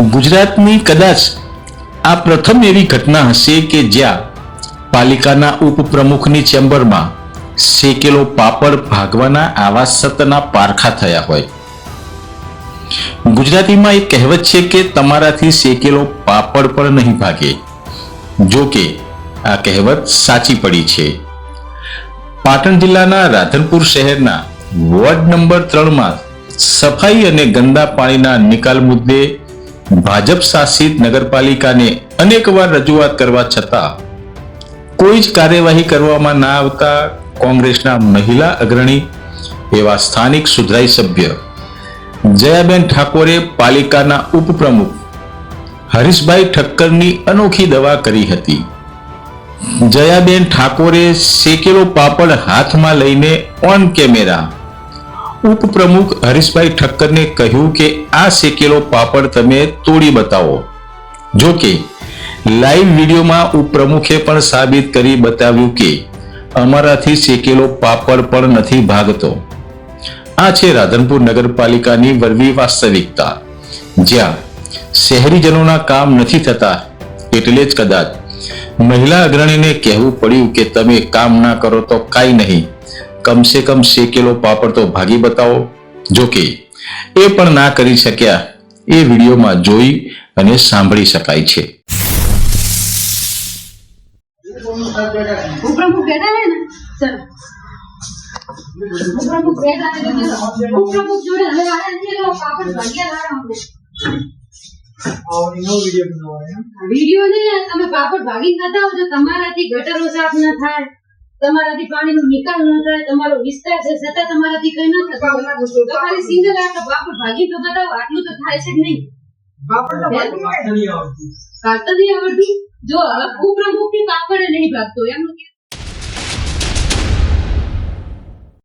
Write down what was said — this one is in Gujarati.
ગુજરાતની કદાચ આ પ્રથમ એવી ઘટના હશે કે જ્યાં પાલિકાના ઉપપ્રમુખની ચેમ્બરમાં શેકેલો પાપડ ભાગવાના આવા સતના પારખા થયા હોય. ગુજરાતીમાં એક કહેવત છે કે તમારાથી શેકેલો પાપડ પણ નહીં ભાગે. જો કે આ કહેવત સાચી પડી છે. પાટણ જિલ્લાના રાધનપુર શહેરના વોર્ડ નંબર 3માં સફાઈ અને ગંદા પાણીના નિકાલ મુદ્દે ભાજપ શાસિત નગરપાલિકાને અનેકવાર રજૂઆત કરવા છતાં કોઈ જ કાર્યવાહી કરવામાં ના આવતા કોંગ્રેસના મહિલા અગ્રણી એવા સ્થાનિક સુધરાઈ સભ્ય જયાબેન ઠાકોરે પાલિકાના ઉપપ્રમુખ હરીશભાઈ ઠક્કરની અનોખી દવા કરી હતી. જયાબેન ઠાકોરે શેકેલો પાપડ હાથમાં લઈને ઓન કેમેરા ઉપપ્રમુખ હરીશભાઈ ઠક્કરને કહ્યું કે આ શેકેલો પાપડ તમે તોડી બતાવો. જો કે લાઈવ વિડીયોમાં ઉપપ્રમુખે પણ સાબિત કરી બતાવ્યું કે અમારાથી શેકેલો પાપડ પણ નથી ભાગતો. આ છે રાધનપુર નગરપાલિકાની વરવી વાસ્તવિકતા, જ્યાં શહેરીજનોના કામ નથી થતા એટલે જ કદાચ મહિલા અગ્રણીને કહેવું પડ્યું કે તમે કામ ના કરો તો કાંઈ નહીં, કમસે કમ શેકેલો પાપડ તો ભાગી બતાવો. જો કે એ પણ ના કરી શક્યા એ વિડીયોમાં જોઈ અને સાંભળી શકાય છે. ઉપપ્રમુખ બેઠા है ना सर, ઉપપ્રમુખ બેઠા है, ઉપપ્રમુખ જોડે હવે વાળા નથી લો પાપડ ભાગ્યા લારા અમને और नो वीडियो बनावा है વિડિયો ને તમે પાપડ ભાગી ખાતા હો તો તમારાથી ગટરો સાફ ન થાય, તમારાથી પાણીનો નિકાલ ન થાય, તમારો વિસ્તાર છે છતાં તમારાથી કઈ ન થતું. તો ખાલી સિંગલ આટલો પાપડ ભાગી તો બતાવો, આટલું તો થાય છે જ નહીં. पापड़ तो नहीं आवती કાઢતા નહીં આવડતું. જો હવે ઉપપ્રમુખ થી પાપડ નહીં ભાગતો એમ